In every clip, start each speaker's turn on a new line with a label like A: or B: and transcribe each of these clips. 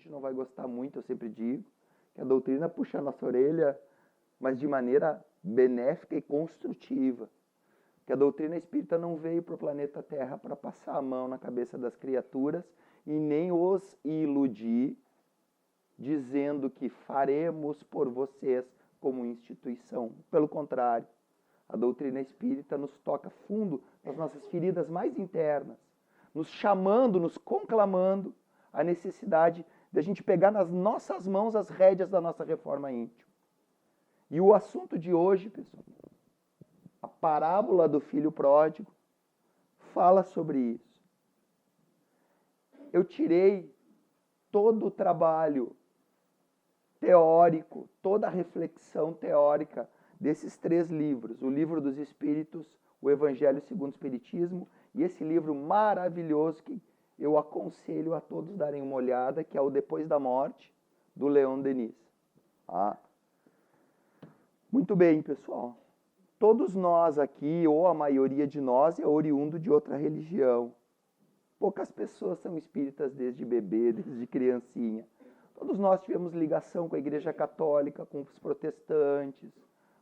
A: gente não vai gostar muito, eu sempre digo, que a doutrina puxa a nossa orelha, mas de maneira benéfica e construtiva. Que a doutrina espírita não veio para o planeta Terra para passar a mão na cabeça das criaturas e nem os iludir, dizendo que faremos por vocês como instituição. Pelo contrário, a doutrina espírita nos toca fundo nas nossas feridas mais internas, nos chamando, nos conclamando a necessidade de a gente pegar nas nossas mãos as rédeas da nossa reforma íntima. E o assunto de hoje, pessoal, a parábola do filho pródigo, fala sobre isso. Eu tirei todo o trabalho teórico, toda a reflexão teórica desses 3 livros, o Livro dos Espíritos, o Evangelho segundo o Espiritismo e esse livro maravilhoso que eu aconselho a todos darem uma olhada, que é o Depois da Morte, do Leon Denis. Muito bem, pessoal. Todos nós aqui, ou a maioria de nós, é oriundo de outra religião. Poucas pessoas são espíritas desde bebê, desde criancinha. Todos nós tivemos ligação com a Igreja Católica, com os protestantes,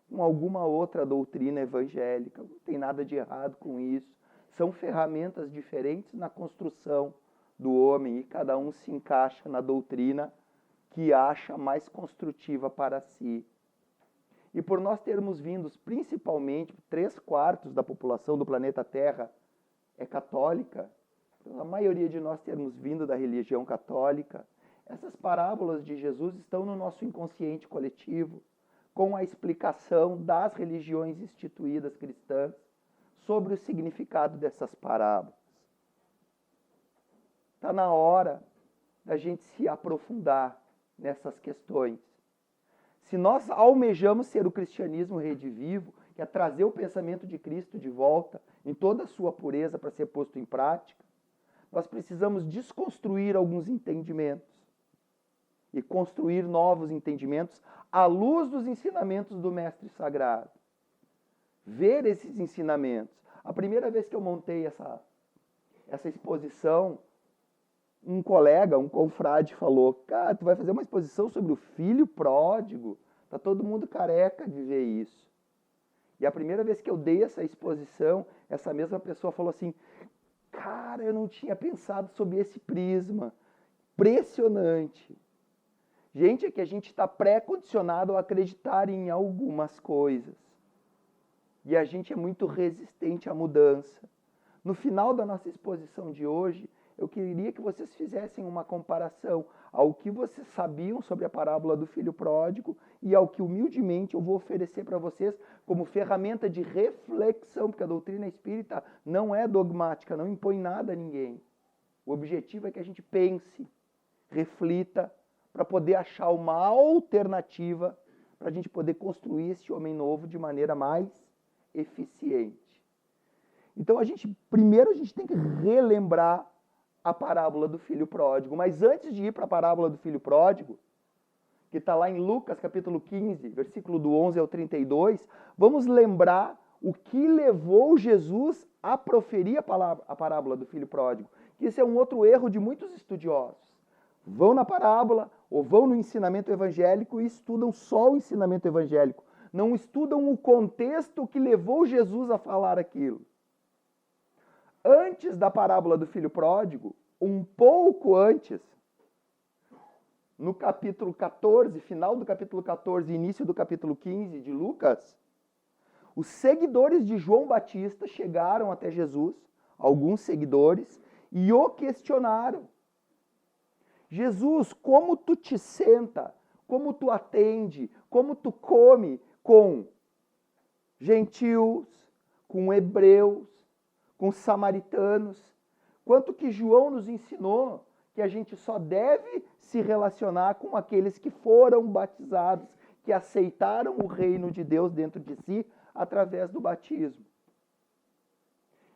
A: com alguma outra doutrina evangélica. Não tem nada de errado com isso. São ferramentas diferentes na construção do homem e cada um se encaixa na doutrina que acha mais construtiva para si. E por nós termos vindo, principalmente, 3/4 da população do planeta Terra é católica, a maioria de nós termos vindo da religião católica, essas parábolas de Jesus estão no nosso inconsciente coletivo, com a explicação das religiões instituídas cristãs sobre o significado dessas parábolas. Está na hora da gente se aprofundar nessas questões. Se nós almejamos ser o cristianismo redivivo, que é trazer o pensamento de Cristo de volta em toda a sua pureza para ser posto em prática, nós precisamos desconstruir alguns entendimentos e construir novos entendimentos à luz dos ensinamentos do Mestre Sagrado. Ver esses ensinamentos. A primeira vez que eu montei essa exposição, um colega, um confrade falou: cara, tu vai fazer uma exposição sobre o filho pródigo? Tá todo mundo careca de ver isso. E a primeira vez que eu dei essa exposição, essa mesma pessoa falou assim: cara, eu não tinha pensado sobre esse prisma. Impressionante. Gente, é que a gente está pré-condicionado a acreditar em algumas coisas. E a gente é muito resistente à mudança. No final da nossa exposição de hoje, eu queria que vocês fizessem uma comparação ao que vocês sabiam sobre a parábola do filho pródigo e ao que humildemente eu vou oferecer para vocês como ferramenta de reflexão, porque a doutrina espírita não é dogmática, não impõe nada a ninguém. O objetivo é que a gente pense, reflita, para poder achar uma alternativa para a gente poder construir esse homem novo de maneira mais eficiente. Então, primeiro a gente tem que relembrar a parábola do filho pródigo. Mas antes de ir para a parábola do filho pródigo, que está lá em Lucas capítulo 15, versículo do 11 ao 32, vamos lembrar o que levou Jesus a proferir a parábola do filho pródigo. Que esse é um outro erro de muitos estudiosos. Vão na parábola ou vão no ensinamento evangélico e estudam só o ensinamento evangélico. Não estudam o contexto que levou Jesus a falar aquilo. Antes da parábola do filho pródigo, um pouco antes, no capítulo 14, final do capítulo 14 e início do capítulo 15 de Lucas, os seguidores de João Batista chegaram até Jesus, alguns seguidores, e o questionaram. Jesus, como tu te senta, como tu atende, como tu come com gentios, com hebreus, com samaritanos, quanto que João nos ensinou que a gente só deve se relacionar com aqueles que foram batizados, que aceitaram o reino de Deus dentro de si através do batismo.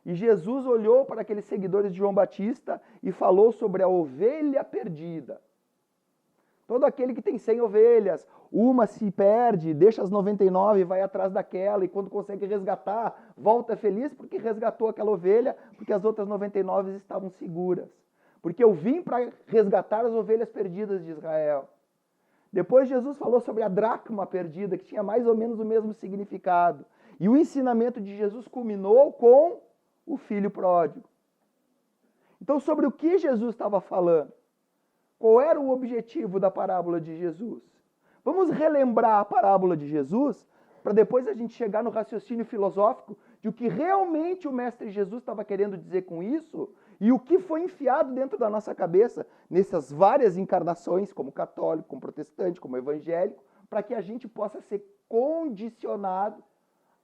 A: E Jesus olhou para aqueles seguidores de João Batista e falou sobre a ovelha perdida. Todo aquele que tem 100 ovelhas, uma se perde, deixa as 99 e vai atrás daquela, e quando consegue resgatar, volta feliz porque resgatou aquela ovelha, porque as outras 99 estavam seguras. porque eu vim para resgatar as ovelhas perdidas de Israel. Depois Jesus falou sobre a dracma perdida, que tinha mais ou menos o mesmo significado. E o ensinamento de Jesus culminou com o filho pródigo. Então, sobre o que Jesus estava falando? Qual era o objetivo da parábola de Jesus? Vamos relembrar a parábola de Jesus, para depois a gente chegar no raciocínio filosófico de o que realmente o Mestre Jesus estava querendo dizer com isso e o que foi enfiado dentro da nossa cabeça nessas várias encarnações, como católico, como protestante, como evangélico, para que a gente possa ser condicionado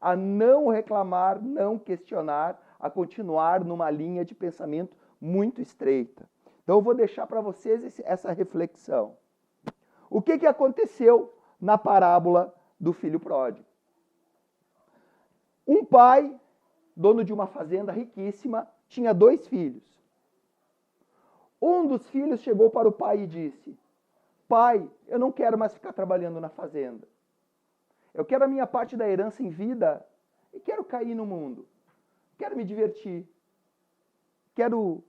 A: a não reclamar, não questionar, a continuar numa linha de pensamento muito estreita. Então eu vou deixar para vocês essa reflexão. O que aconteceu na parábola do filho pródigo? Um pai, dono de uma fazenda riquíssima, tinha 2 filhos. Um dos filhos chegou para o pai e disse: pai, eu não quero mais ficar trabalhando na fazenda. Eu quero a minha parte da herança em vida e quero cair no mundo. Quero me divertir. Quero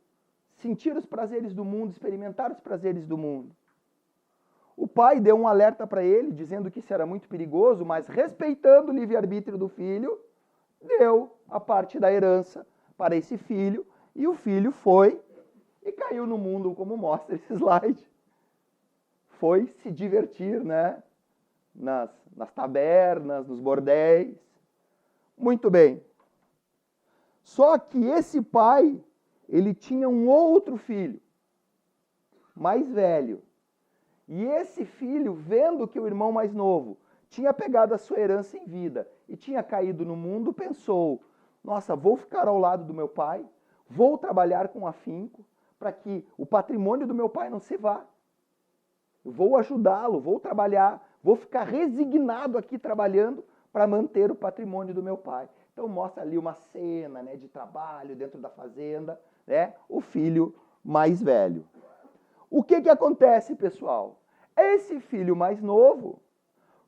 A: sentir os prazeres do mundo, experimentar os prazeres do mundo. O pai deu um alerta para ele, dizendo que isso era muito perigoso, mas respeitando o livre-arbítrio do filho, deu a parte da herança para esse filho, e o filho foi e caiu no mundo, como mostra esse slide. Foi se divertir, né? Nas tabernas, nos bordéis. Muito bem. Só que esse pai, ele tinha um outro filho, mais velho. E esse filho, vendo que o irmão mais novo tinha pegado a sua herança em vida e tinha caído no mundo, pensou: nossa, vou ficar ao lado do meu pai, vou trabalhar com afinco para que o patrimônio do meu pai não se vá. Eu vou ajudá-lo, vou trabalhar, vou ficar resignado aqui trabalhando para manter o patrimônio do meu pai. Então mostra ali uma cena, né, de trabalho dentro da fazenda, né, o filho mais velho. O que acontece, pessoal? Esse filho mais novo,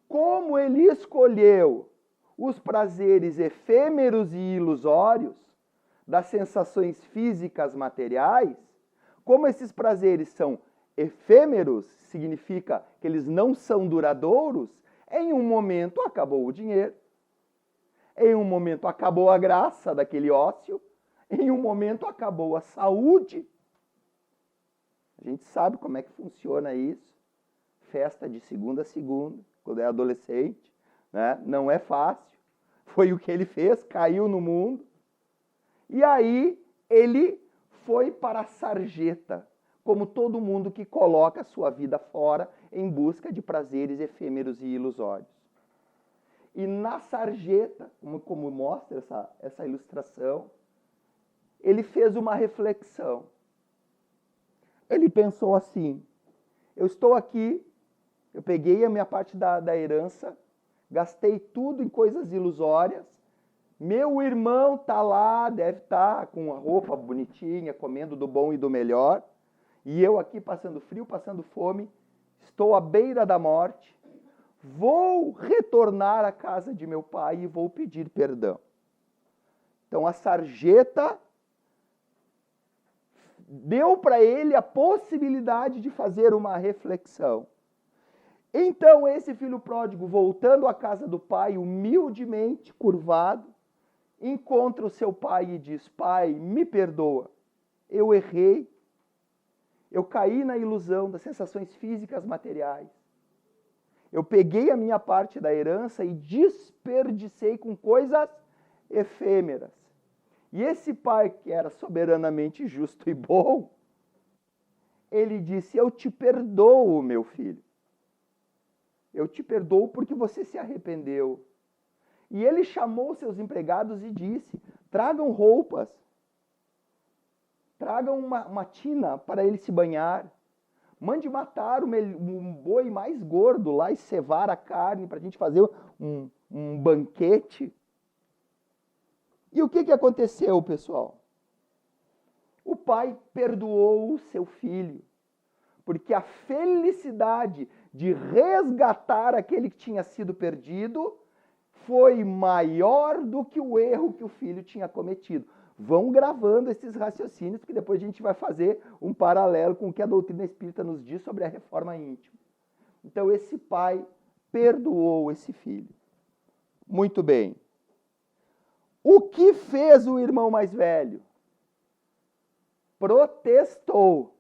A: como ele escolheu os prazeres efêmeros e ilusórios das sensações físicas materiais, como esses prazeres são efêmeros, significa que eles não são duradouros, em um momento acabou o dinheiro, em um momento acabou a graça daquele ócio, em um momento acabou a saúde. A gente sabe como é que funciona isso. Festa de segunda a segunda, quando é adolescente, né? Não é fácil. Foi o que ele fez, caiu no mundo. E aí ele foi para a sarjeta, como todo mundo que coloca a sua vida fora em busca de prazeres efêmeros e ilusórios. E na sarjeta, como mostra essa ilustração, ele fez uma reflexão. Ele pensou assim: eu estou aqui, eu peguei a minha parte da herança, gastei tudo em coisas ilusórias, meu irmão está lá, deve estar com a roupa bonitinha, comendo do bom e do melhor, e eu aqui passando frio, passando fome, estou à beira da morte, vou retornar à casa de meu pai e vou pedir perdão. Então a sarjeta deu para ele a possibilidade de fazer uma reflexão. Então esse filho pródigo, voltando à casa do pai, humildemente curvado, encontra o seu pai e diz: pai, me perdoa, eu errei, eu caí na ilusão das sensações físicas materiais. Eu peguei a minha parte da herança e desperdicei com coisas efêmeras. E esse pai, que era soberanamente justo e bom, ele disse: eu te perdoo, meu filho. Eu te perdoo porque você se arrependeu. E ele chamou seus empregados e disse: tragam roupas, tragam uma tina para ele se banhar, mande matar um boi mais gordo lá e cevar a carne para a gente fazer um banquete. E o que aconteceu, pessoal? O pai perdoou o seu filho, porque a felicidade de resgatar aquele que tinha sido perdido foi maior do que o erro que o filho tinha cometido. Vão gravando esses raciocínios, que depois a gente vai fazer um paralelo com o que a doutrina espírita nos diz sobre a reforma íntima. Então, esse pai perdoou esse filho. Muito bem. O que fez o irmão mais velho? Protestou.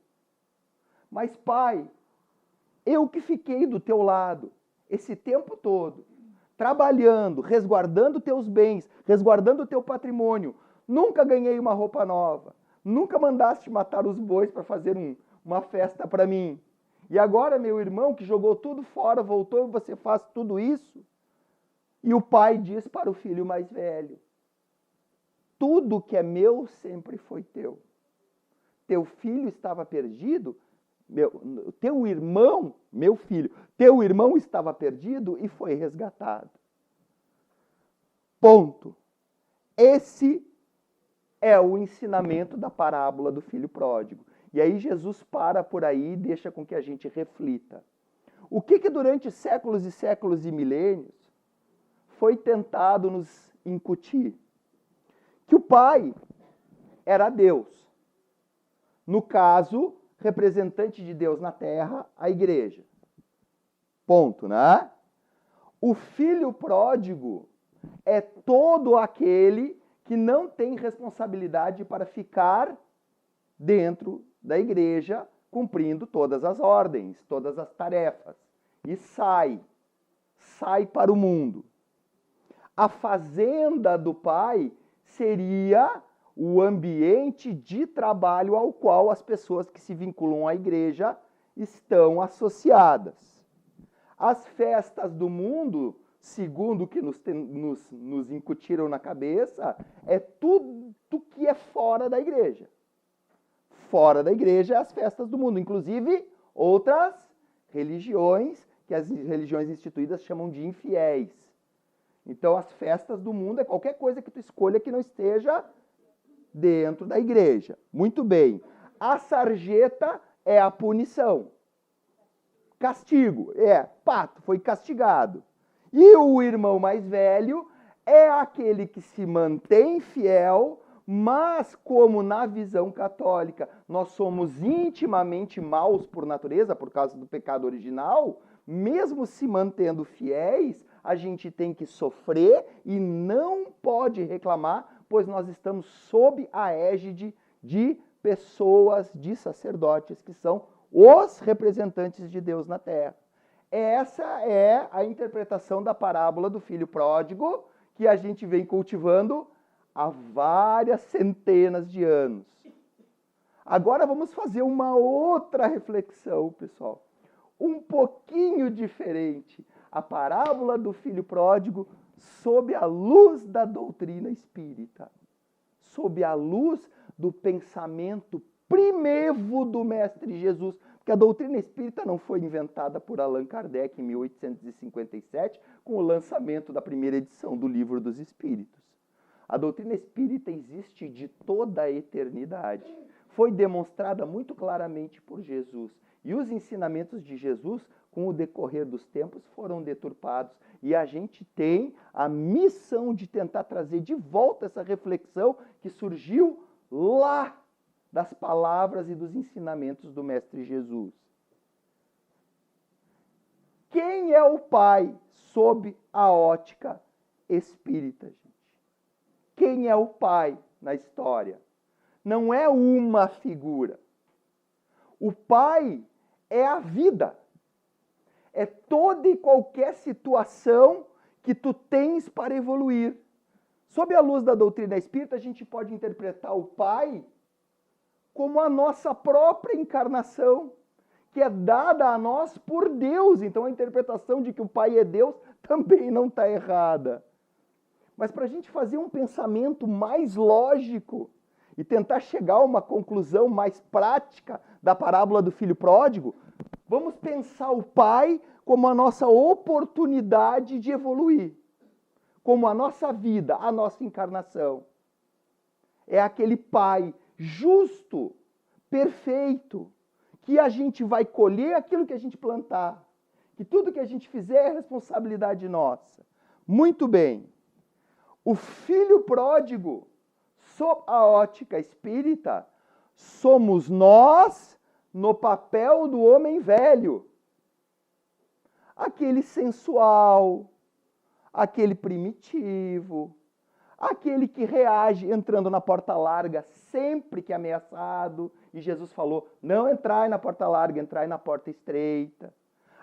A: Mas, pai, eu que fiquei do teu lado esse tempo todo, trabalhando, resguardando teus bens, resguardando o teu patrimônio, nunca ganhei uma roupa nova, nunca mandaste matar os bois para fazer uma festa para mim. E agora, meu irmão, que jogou tudo fora, voltou e você faz tudo isso? E o pai diz para o filho mais velho: tudo que é meu sempre foi teu. Teu filho estava perdido, teu irmão, meu filho, teu irmão estava perdido e foi resgatado. Ponto. Esse é o ensinamento da parábola do filho pródigo. E aí Jesus para por aí e deixa com que a gente reflita. O que durante séculos e séculos e milênios foi tentado nos incutir? Que o Pai era Deus. No caso, representante de Deus na terra, a igreja. Ponto, né? O filho pródigo é todo aquele que não tem responsabilidade para ficar dentro da igreja, cumprindo todas as ordens, todas as tarefas. E sai para o mundo. A fazenda do pai seria o ambiente de trabalho ao qual as pessoas que se vinculam à igreja estão associadas. As festas do mundo, segundo o que nos incutiram na cabeça, é tudo que é fora da igreja. Fora da igreja, as festas do mundo, inclusive outras religiões, que as religiões instituídas chamam de infiéis. Então, as festas do mundo é qualquer coisa que tu escolha que não esteja dentro da igreja. Muito bem. A sarjeta é a punição. Castigo. Pato, foi castigado. E o irmão mais velho é aquele que se mantém fiel, mas como na visão católica nós somos intimamente maus por natureza, por causa do pecado original, mesmo se mantendo fiéis, a gente tem que sofrer e não pode reclamar, pois nós estamos sob a égide de pessoas, de sacerdotes, que são os representantes de Deus na terra. Essa é a interpretação da parábola do filho pródigo, que a gente vem cultivando há várias centenas de anos. Agora vamos fazer uma outra reflexão, pessoal. Um pouquinho diferente. A parábola do filho pródigo sob a luz da doutrina espírita. Sob a luz do pensamento primevo do Mestre Jesus. Porque a doutrina espírita não foi inventada por Allan Kardec em 1857, com o lançamento da primeira edição do Livro dos Espíritos. A doutrina espírita existe de toda a eternidade. Foi demonstrada muito claramente por Jesus. E os ensinamentos de Jesus, com o decorrer dos tempos, foram deturpados. E a gente tem a missão de tentar trazer de volta essa reflexão que surgiu lá das palavras e dos ensinamentos do Mestre Jesus. Quem é o Pai sob a ótica espírita, gente? Quem é o Pai na história? Não é uma figura. O Pai é a vida. É toda e qualquer situação que tu tens para evoluir. Sob a luz da doutrina espírita, a gente pode interpretar o Pai como a nossa própria encarnação, que é dada a nós por Deus. Então a interpretação de que o Pai é Deus também não está errada. Mas para a gente fazer um pensamento mais lógico e tentar chegar a uma conclusão mais prática da parábola do filho pródigo, vamos pensar o Pai como a nossa oportunidade de evoluir, como a nossa vida, a nossa encarnação. É aquele Pai justo, perfeito, que a gente vai colher aquilo que a gente plantar, que tudo que a gente fizer é responsabilidade nossa. Muito bem. O filho pródigo sob a ótica espírita, somos nós no papel do homem velho. Aquele sensual, aquele primitivo, aquele que reage entrando na porta larga sempre que ameaçado. E Jesus falou, não entrai na porta larga, entrai na porta estreita.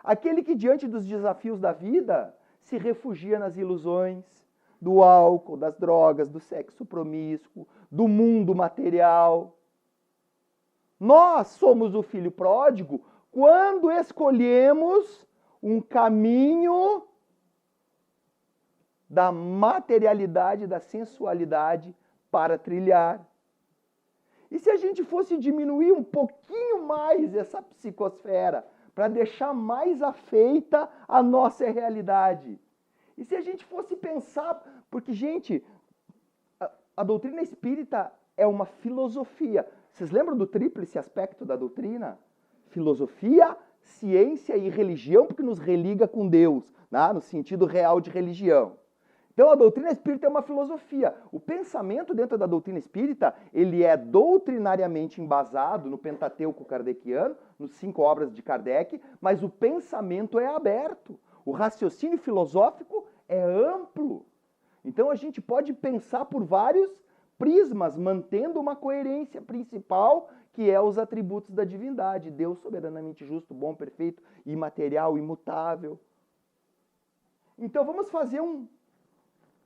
A: Aquele que diante dos desafios da vida se refugia nas ilusões do álcool, das drogas, do sexo promíscuo, do mundo material. Nós somos o filho pródigo quando escolhemos um caminho da materialidade, da sensualidade para trilhar. E se a gente fosse diminuir um pouquinho mais essa psicosfera, para deixar mais afeita a nossa realidade? E se a gente fosse pensar, porque, gente, a doutrina espírita é uma filosofia. Vocês lembram do tríplice aspecto da doutrina? Filosofia, ciência e religião, porque nos religa com Deus, né? No sentido real de religião. Então a doutrina espírita é uma filosofia. O pensamento dentro da doutrina espírita, ele é doutrinariamente embasado no Pentateuco kardeciano, nos 5 obras de Kardec, mas o pensamento é aberto. O raciocínio filosófico é amplo. Então a gente pode pensar por vários prismas, mantendo uma coerência principal, que é os atributos da divindade. Deus soberanamente justo, bom, perfeito, imaterial, imutável. Então vamos fazer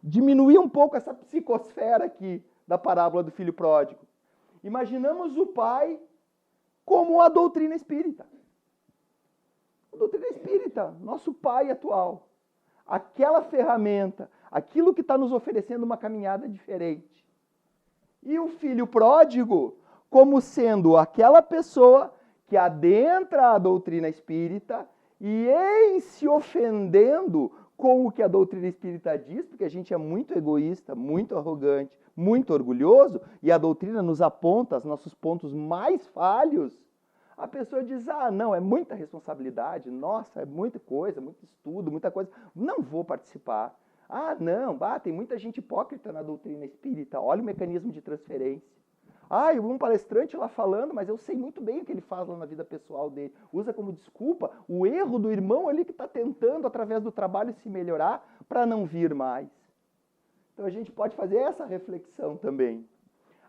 A: diminuir um pouco essa psicosfera aqui da parábola do filho pródigo. Imaginamos o pai como a doutrina espírita. A doutrina espírita, nosso pai atual. Aquela ferramenta, aquilo que está nos oferecendo uma caminhada diferente. E o filho pródigo como sendo aquela pessoa que adentra a doutrina espírita e em se ofendendo com o que a doutrina espírita diz, porque a gente é muito egoísta, muito arrogante, muito orgulhoso, e a doutrina nos aponta os nossos pontos mais falhos, a pessoa diz, não, é muita responsabilidade, nossa, é muita coisa, muito estudo, muita coisa, não vou participar. Não, tem muita gente hipócrita na doutrina espírita, olha o mecanismo de transferência. Eu vi um palestrante lá falando, mas eu sei muito bem o que ele faz lá na vida pessoal dele. Usa como desculpa o erro do irmão ali que está tentando, através do trabalho, se melhorar para não vir mais. Então a gente pode fazer essa reflexão também.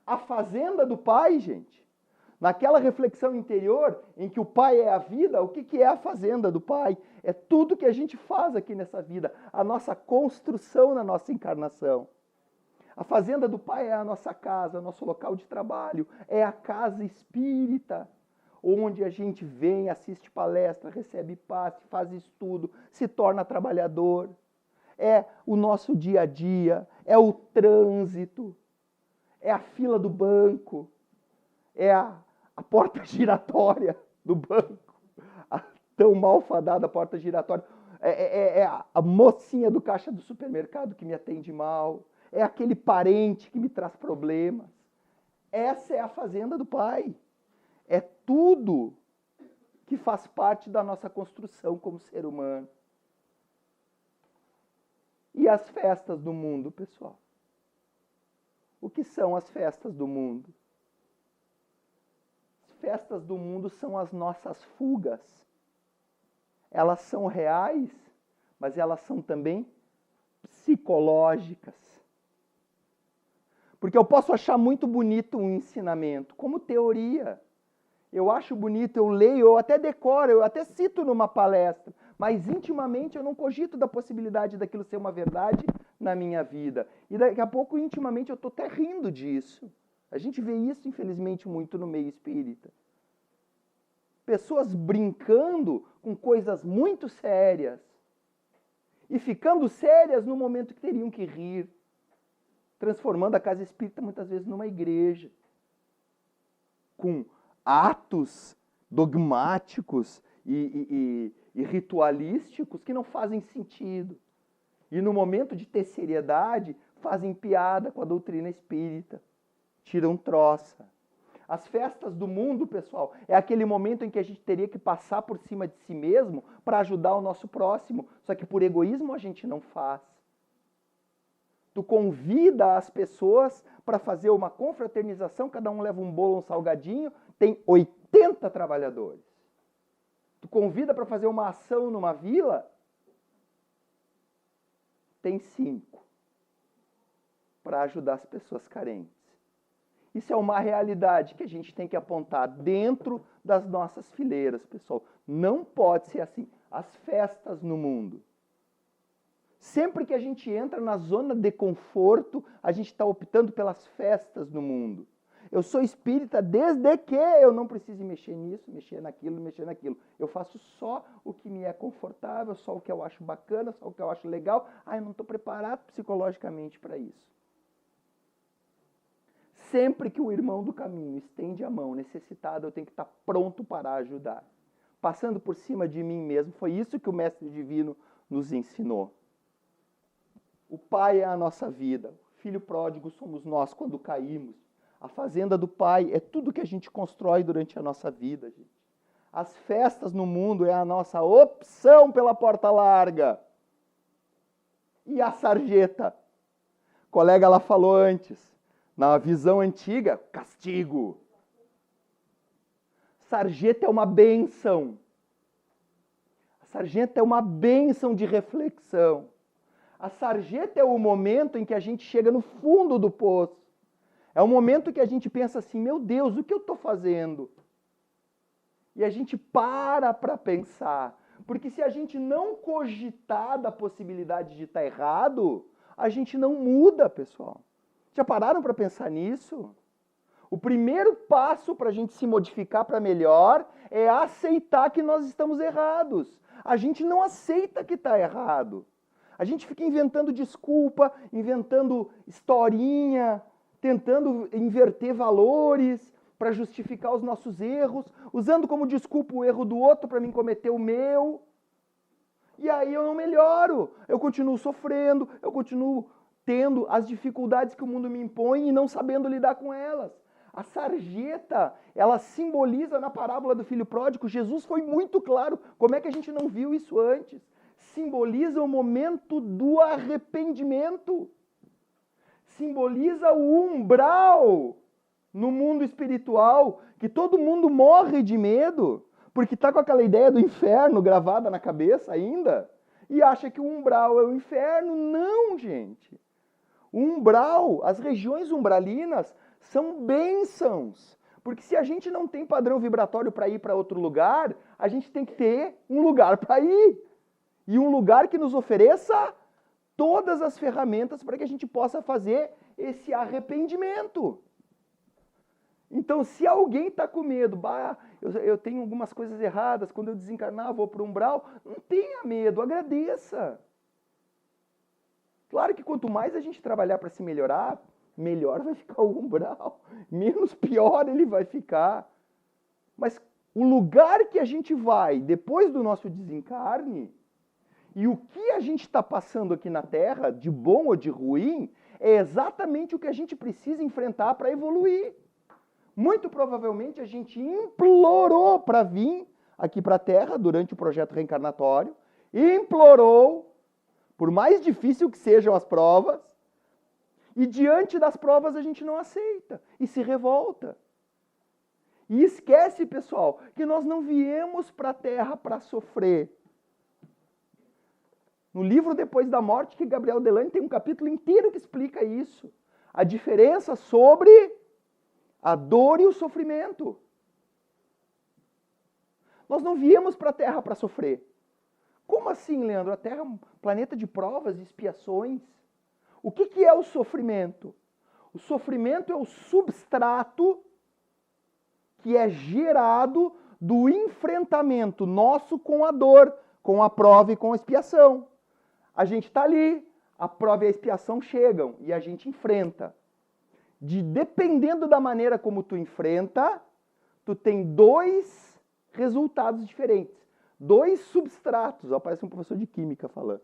A: A fazenda do pai, gente, naquela reflexão interior em que o pai é a vida, o que é a fazenda do pai? É tudo que a gente faz aqui nessa vida, a nossa construção na nossa encarnação. A fazenda do pai é a nossa casa, nosso local de trabalho, é a casa espírita, onde a gente vem, assiste palestra, recebe passe, faz estudo, se torna trabalhador. É o nosso dia a dia, é o trânsito, é a fila do banco, é a porta giratória do banco, a tão malfadada porta giratória, é a mocinha do caixa do supermercado que me atende mal, é aquele parente que me traz problemas. Essa é a fazenda do pai. É tudo que faz parte da nossa construção como ser humano. E as festas do mundo, pessoal? O que são as festas do mundo? As festas do mundo são as nossas fugas. Elas são reais, mas elas são também psicológicas. Porque eu posso achar muito bonito um ensinamento, como teoria. Eu acho bonito, eu leio, eu até decoro, eu até cito numa palestra, mas intimamente eu não cogito da possibilidade daquilo ser uma verdade na minha vida. E daqui a pouco, intimamente, eu estou até rindo disso. A gente vê isso, infelizmente, muito no meio espírita. Pessoas brincando com coisas muito sérias e ficando sérias no momento que teriam que rir, transformando a casa espírita muitas vezes numa igreja, com atos dogmáticos e ritualísticos que não fazem sentido. E no momento de ter seriedade, fazem piada com a doutrina espírita, tiram troça. As festas do mundo, pessoal, é aquele momento em que a gente teria que passar por cima de si mesmo para ajudar o nosso próximo, só que por egoísmo a gente não faz. Tu convida as pessoas para fazer uma confraternização, cada um leva um bolo, um salgadinho, tem 80 trabalhadores. Tu convida para fazer uma ação numa vila, tem 5 para ajudar as pessoas carentes. Isso é uma realidade que a gente tem que apontar dentro das nossas fileiras, pessoal. Não pode ser assim. As festas no mundo. Sempre que a gente entra na zona de conforto, a gente está optando pelas festas no mundo. Eu sou espírita desde que eu não precise mexer nisso, mexer naquilo, mexer naquilo. Eu faço só o que me é confortável, só o que eu acho bacana, só o que eu acho legal. Eu não estou preparado psicologicamente para isso. Sempre que o irmão do caminho estende a mão necessitado, eu tenho que estar pronto para ajudar. Passando por cima de mim mesmo. Foi isso que o Mestre Divino nos ensinou. O Pai é a nossa vida. O filho pródigo somos nós quando caímos. A fazenda do Pai é tudo que a gente constrói durante a nossa vida, gente. As festas no mundo é a nossa opção pela porta larga. E a sarjeta? A colega lá falou antes. Na visão antiga, castigo. Sarjeta é uma bênção. A sarjeta é uma bênção de reflexão. A sarjeta é o momento em que a gente chega no fundo do poço. É o momento que a gente pensa assim, meu Deus, o que eu estou fazendo? E a gente para pensar. Porque se a gente não cogitar da possibilidade de estar errado, a gente não muda, pessoal. Já pararam para pensar nisso? O primeiro passo para a gente se modificar para melhor é aceitar que nós estamos errados. A gente não aceita que está errado. A gente fica inventando desculpa, inventando historinha, tentando inverter valores para justificar os nossos erros, usando como desculpa o erro do outro para mim cometer o meu. E aí eu não melhoro, eu continuo sofrendo, eu continuo tendo as dificuldades que o mundo me impõe e não sabendo lidar com elas. A sarjeta, ela simboliza na parábola do filho pródigo, Jesus foi muito claro, como é que a gente não viu isso antes? Simboliza o momento do arrependimento. Simboliza o umbral no mundo espiritual, que todo mundo morre de medo, porque está com aquela ideia do inferno gravada na cabeça ainda, e acha que o umbral é o inferno. Não, gente. O umbral, as regiões umbralinas são bênçãos. Porque se a gente não tem padrão vibratório para ir para outro lugar, a gente tem que ter um lugar para ir. E um lugar que nos ofereça todas as ferramentas para que a gente possa fazer esse arrependimento. Então, se alguém está com medo, eu tenho algumas coisas erradas, quando eu desencarnar vou para o umbral, não tenha medo, agradeça. Claro que quanto mais a gente trabalhar para se melhorar, melhor vai ficar o umbral, menos pior ele vai ficar. Mas o lugar que a gente vai depois do nosso desencarne, e o que a gente está passando aqui na Terra, de bom ou de ruim, é exatamente o que a gente precisa enfrentar para evoluir. Muito provavelmente a gente implorou para vir aqui para a Terra durante o projeto reencarnatório, implorou, por mais difícil que sejam as provas, e diante das provas a gente não aceita e se revolta. E esquece, pessoal, que nós não viemos para a Terra para sofrer. No livro Depois da Morte, que Gabriel Delany tem um capítulo inteiro que explica isso. A diferença sobre a dor e o sofrimento. Nós não viemos para a Terra para sofrer. Como assim, Leandro? A Terra é um planeta de provas e expiações. O que é o sofrimento? O sofrimento é o substrato que é gerado do enfrentamento nosso com a dor, com a prova e com a expiação. A gente está ali, a prova e a expiação chegam e a gente enfrenta. Dependendo da maneira como tu enfrenta, tu tem 2 resultados diferentes. 2 substratos. Ó, parece um professor de química falando.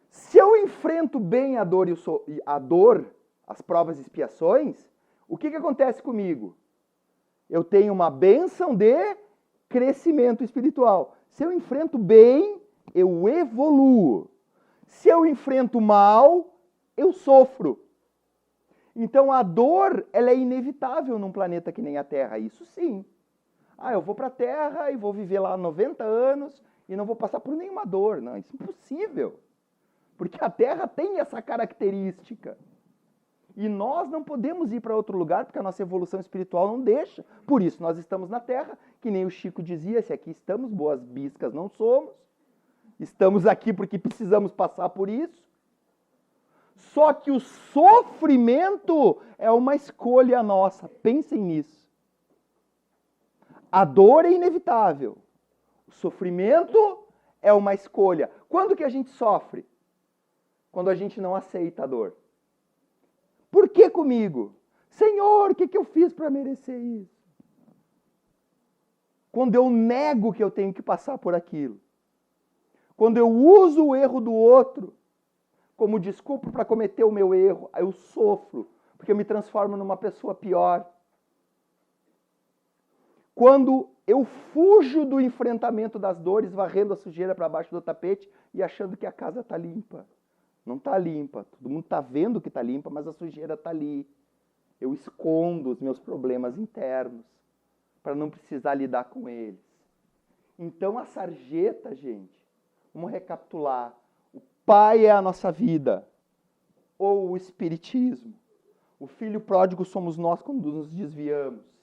A: Se eu enfrento bem a dor, as provas e expiações, o que acontece comigo? Eu tenho uma bênção de crescimento espiritual. Se eu enfrento bem, eu evoluo. Se eu enfrento mal, eu sofro. Então a dor, ela é inevitável num planeta que nem a Terra, isso sim. Eu vou para a Terra e vou viver lá 90 anos e não vou passar por nenhuma dor. Não, isso é impossível. Porque a Terra tem essa característica. E nós não podemos ir para outro lugar porque a nossa evolução espiritual não deixa. Por isso nós estamos na Terra, que nem o Chico dizia, se aqui estamos, boas biscas não somos. Estamos aqui porque precisamos passar por isso. Só que o sofrimento é uma escolha nossa. Pensem nisso. A dor é inevitável. O sofrimento é uma escolha. Quando que a gente sofre? Quando a gente não aceita a dor. Por que comigo? Senhor, o que eu fiz para merecer isso? Quando eu nego que eu tenho que passar por aquilo. Quando eu uso o erro do outro como desculpa para cometer o meu erro, aí eu sofro, porque eu me transformo numa pessoa pior. Quando eu fujo do enfrentamento das dores, varrendo a sujeira para baixo do tapete e achando que a casa está limpa. Não está limpa, todo mundo está vendo que está limpa, mas a sujeira está ali. Eu escondo os meus problemas internos para não precisar lidar com eles. Então a sarjeta, gente, vamos recapitular. O Pai é a nossa vida, ou o Espiritismo. O filho pródigo somos nós quando nos desviamos.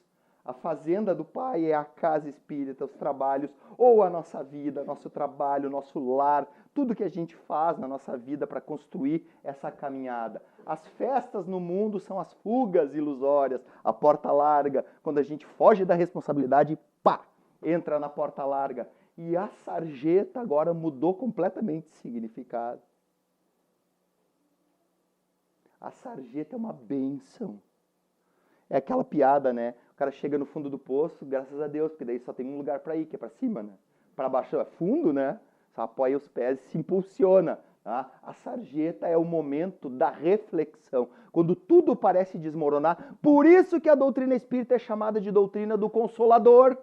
A: A fazenda do Pai é a casa espírita, os trabalhos, ou a nossa vida, nosso trabalho, nosso lar, tudo que a gente faz na nossa vida para construir essa caminhada. As festas no mundo são as fugas ilusórias, a porta larga, quando a gente foge da responsabilidade, pá, entra na porta larga. E a sarjeta agora mudou completamente de significado. A sarjeta é uma bênção. É aquela piada, né? O cara chega no fundo do poço, graças a Deus, porque daí só tem um lugar para ir, que é para cima, né? Para baixo é fundo, né? Só apoia os pés e se impulsiona. Tá? A sarjeta é o momento da reflexão, quando tudo parece desmoronar. Por isso que a doutrina espírita é chamada de doutrina do Consolador.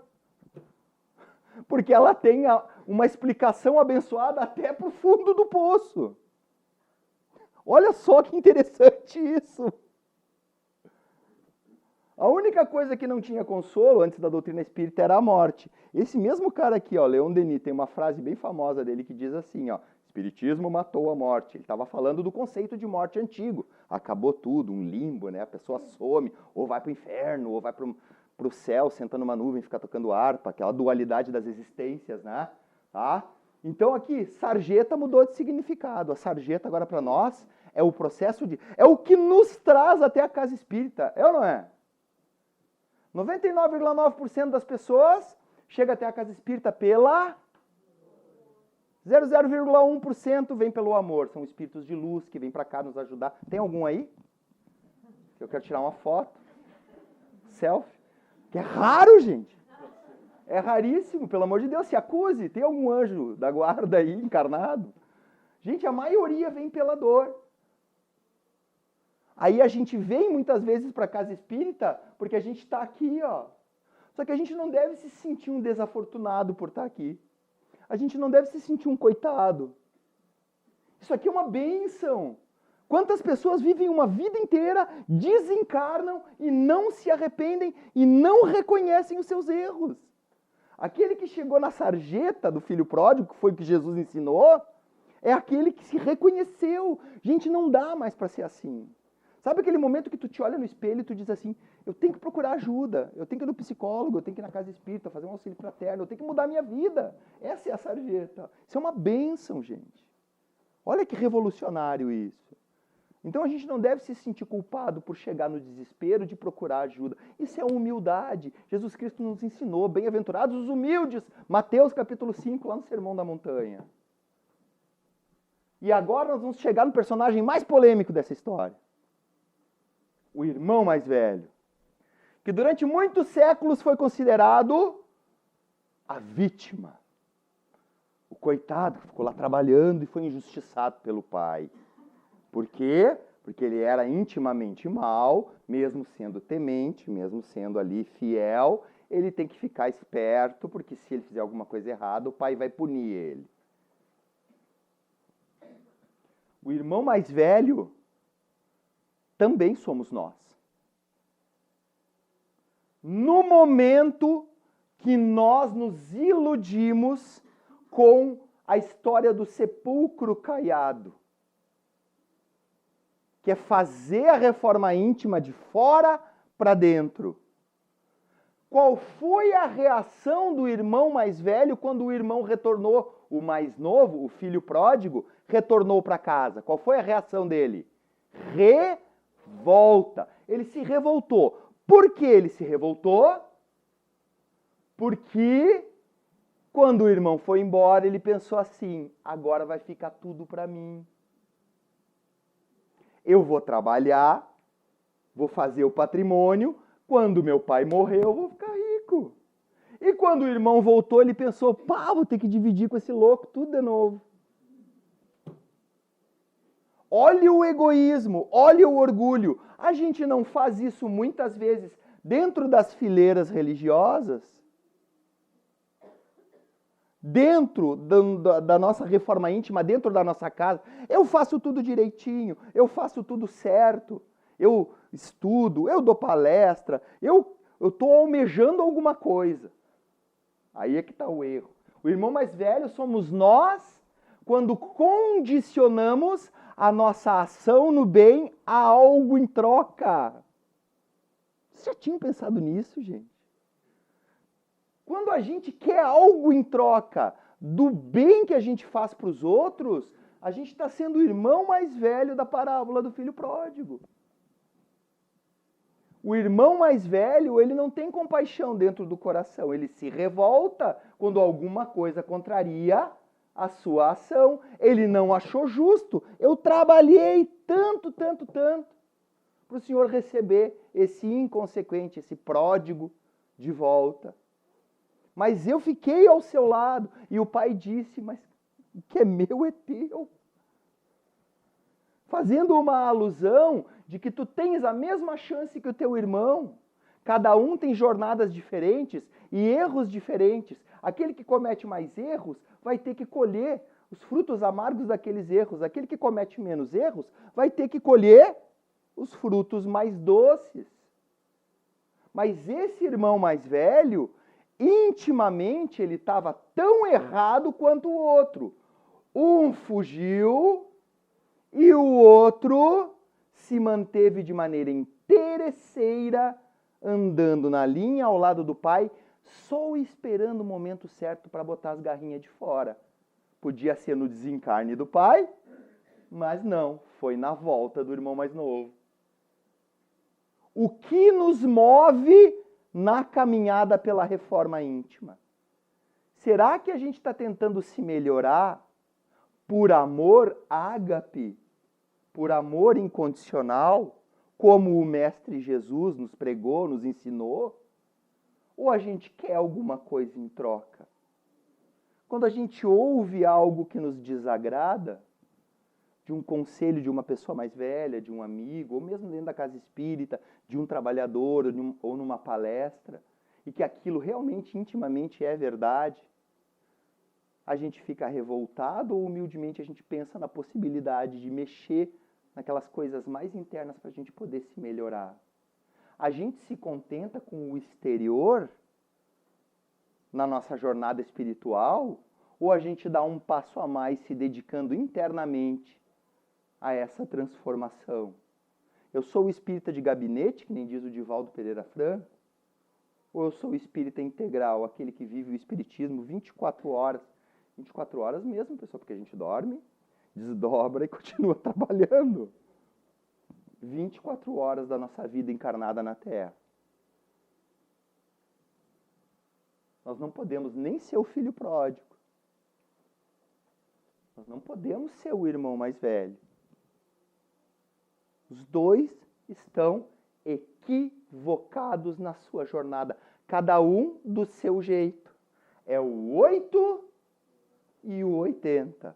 A: Porque ela tem uma explicação abençoada até para o fundo do poço. Olha só que interessante isso. A única coisa que não tinha consolo antes da doutrina espírita era a morte. Esse mesmo cara aqui, ó, Leon Denis, tem uma frase bem famosa dele que diz assim, ó, Espiritismo matou a morte. Ele estava falando do conceito de morte antigo. Acabou tudo, um limbo, né? A pessoa some, ou vai para o inferno, ou vai para o céu, senta numa nuvem, fica tocando harpa, aquela dualidade das existências, né? Tá? Então aqui, sarjeta mudou de significado. A sarjeta agora para nós é o processo de... É o que nos traz até a casa espírita, é ou não é? 99,9% das pessoas chega até a casa espírita pela... 0,1% vem pelo amor. São espíritos de luz que vêm para cá nos ajudar. Tem algum aí? Eu quero tirar uma foto. Selfie. Que é raro, gente. É raríssimo, pelo amor de Deus. Se acuse. Tem algum anjo da guarda aí encarnado? Gente, a maioria vem pela dor. Aí a gente vem muitas vezes para a casa espírita porque a gente está aqui, ó. Só que a gente não deve se sentir um desafortunado por estar aqui. A gente não deve se sentir um coitado. Isso aqui é uma bênção. Quantas pessoas vivem uma vida inteira, desencarnam e não se arrependem e não reconhecem os seus erros. Aquele que chegou na sarjeta do filho pródigo, que foi o que Jesus ensinou, é aquele que se reconheceu. Gente, não dá mais para ser assim. Sabe aquele momento que tu te olha no espelho e tu diz assim, eu tenho que procurar ajuda, eu tenho que ir no psicólogo, eu tenho que ir na casa espírita, fazer um auxílio fraterno, eu tenho que mudar a minha vida. Essa é a sarjeta. Isso é uma bênção, gente. Olha que revolucionário isso. Então a gente não deve se sentir culpado por chegar no desespero de procurar ajuda. Isso é humildade. Jesus Cristo nos ensinou, bem-aventurados os humildes. Mateus capítulo 5, lá no Sermão da Montanha. E agora nós vamos chegar no personagem mais polêmico dessa história. O irmão mais velho, que durante muitos séculos foi considerado a vítima. O coitado ficou lá trabalhando e foi injustiçado pelo pai. Por quê? Porque ele era intimamente mau, mesmo sendo temente, mesmo sendo ali fiel, ele tem que ficar esperto, porque se ele fizer alguma coisa errada, o pai vai punir ele. O irmão mais velho também somos nós. No momento que nós nos iludimos com a história do sepulcro caiado, que é fazer a reforma íntima de fora para dentro. Qual foi a reação do irmão mais velho quando o irmão retornou, o mais novo, o filho pródigo, retornou para casa? Qual foi a reação dele? Revolta. Ele se revoltou. Por que ele se revoltou? Porque quando o irmão foi embora, ele pensou assim: agora vai ficar tudo para mim. Eu vou trabalhar, vou fazer o patrimônio, quando meu pai morrer eu vou ficar rico. E quando o irmão voltou, ele pensou: pá, vou ter que dividir com esse louco tudo de novo. Olha o egoísmo, olha o orgulho. A gente não faz isso muitas vezes dentro das fileiras religiosas? Dentro da nossa reforma íntima, dentro da nossa casa, eu faço tudo direitinho, eu faço tudo certo, eu estudo, eu dou palestra, eu estou almejando alguma coisa. Aí é que está o erro. O irmão mais velho somos nós quando condicionamos a nossa ação no bem a algo em troca. Vocês já tinham pensado nisso, gente? Quando a gente quer algo em troca do bem que a gente faz para os outros, a gente está sendo o irmão mais velho da parábola do filho pródigo. O irmão mais velho, ele não tem compaixão dentro do coração, ele se revolta quando alguma coisa contraria a sua ação. Ele não achou justo. Eu trabalhei tanto para o Senhor receber esse inconsequente, esse pródigo de volta. Mas eu fiquei ao seu lado. E o pai disse: mas o que é meu é teu. Fazendo uma alusão de que tu tens a mesma chance que o teu irmão. Cada um tem jornadas diferentes e erros diferentes. Aquele que comete mais erros vai ter que colher os frutos amargos daqueles erros. Aquele que comete menos erros vai ter que colher os frutos mais doces. Mas esse irmão mais velho, intimamente, ele estava tão errado quanto o outro. Um fugiu e o outro se manteve de maneira interesseira, andando na linha ao lado do pai, só esperando o momento certo para botar as garrinhas de fora. Podia ser no desencarne do pai, mas não, foi na volta do irmão mais novo. O que nos move na caminhada pela reforma íntima? Será que a gente está tentando se melhorar por amor ágape, por amor incondicional, como o Mestre Jesus nos pregou, nos ensinou? Ou a gente quer alguma coisa em troca? Quando a gente ouve algo que nos desagrada, de um conselho de uma pessoa mais velha, de um amigo, ou mesmo dentro da casa espírita, de um trabalhador, ou numa palestra, e que aquilo realmente, intimamente é verdade, a gente fica revoltado ou humildemente a gente pensa na possibilidade de mexer naquelas coisas mais internas para a gente poder se melhorar? A gente se contenta com o exterior na nossa jornada espiritual, ou a gente dá um passo a mais se dedicando internamente a essa transformação? Eu sou o espírita de gabinete, que nem diz o Divaldo Pereira Franco, ou eu sou o espírita integral, aquele que vive o espiritismo 24 horas? 24 horas mesmo, pessoal, porque a gente dorme, desdobra e continua trabalhando. 24 horas da nossa vida encarnada na Terra. Nós não podemos nem ser o filho pródigo. Nós não podemos ser o irmão mais velho. Os dois estão equivocados na sua jornada, cada um do seu jeito. É o 8 e o 80.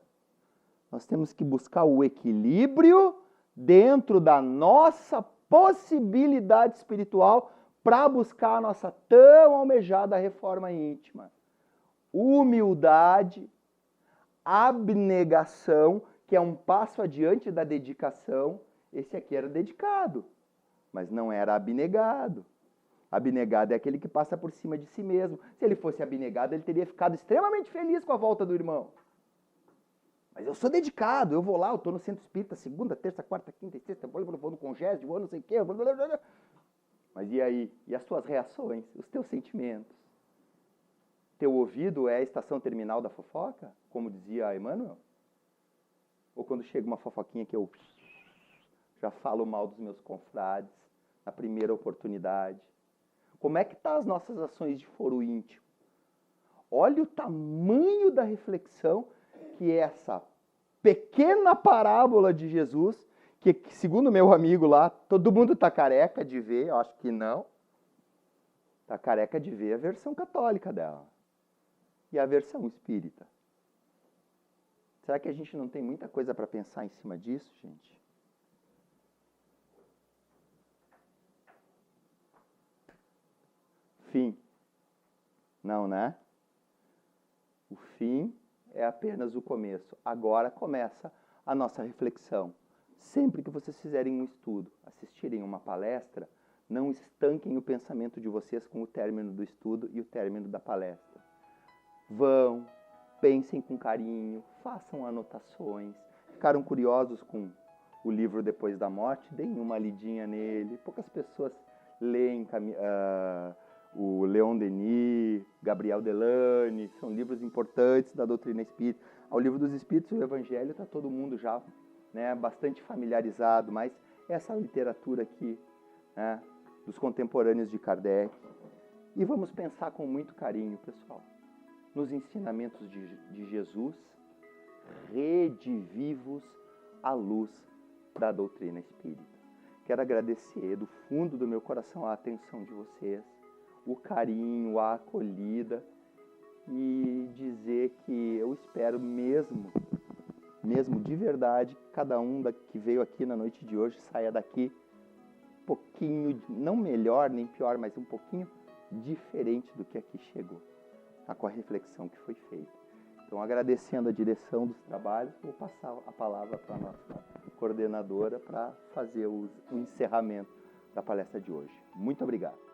A: Nós temos que buscar o equilíbrio dentro da nossa possibilidade espiritual para buscar a nossa tão almejada reforma íntima. Humildade, abnegação, que é um passo adiante da dedicação, esse aqui era dedicado, mas não era abnegado. Abnegado é aquele que passa por cima de si mesmo. Se ele fosse abnegado, ele teria ficado extremamente feliz com a volta do irmão. Mas eu sou dedicado, eu vou lá, eu estou no centro espírita, segunda, terça, quarta, quinta e sexta, vou no congresso, vou não sei o quê. Mas e aí? E as tuas reações? Os teus sentimentos? Teu ouvido é a estação terminal da fofoca? Como dizia Emmanuel? Ou quando chega uma fofoquinha que eu já falo mal dos meus confrades na primeira oportunidade? Como é que estão as nossas ações de foro íntimo? Olha o tamanho da reflexão que essa pequena parábola de Jesus, que segundo meu amigo lá, todo mundo está careca de ver, eu acho que não, está careca de ver a versão católica dela e a versão espírita. Será que a gente não tem muita coisa para pensar em cima disso, gente? Fim. Não, né? O fim é apenas o começo. Agora começa a nossa reflexão. Sempre que vocês fizerem um estudo, assistirem uma palestra, não estanquem o pensamento de vocês com o término do estudo e o término da palestra. Vão, pensem com carinho, façam anotações. Ficaram curiosos com o livro Depois da Morte? Deem uma lidinha nele. Poucas pessoas leem o Leon Denis, Gabriel Delane, são livros importantes da doutrina espírita. Ao Livro dos Espíritos e o Evangelho está todo mundo já, né, bastante familiarizado, mas essa literatura aqui, né, dos contemporâneos de Kardec. E vamos pensar com muito carinho, pessoal, nos ensinamentos de Jesus, redivivos à luz da doutrina espírita. Quero agradecer do fundo do meu coração a atenção de vocês, o carinho, a acolhida e dizer que eu espero mesmo de verdade, que cada um que veio aqui na noite de hoje saia daqui um pouquinho, não melhor nem pior, mas um pouquinho diferente do que aqui chegou, com a reflexão que foi feita. Então, agradecendo a direção dos trabalhos, vou passar a palavra para a nossa coordenadora para fazer o encerramento da palestra de hoje. Muito obrigado.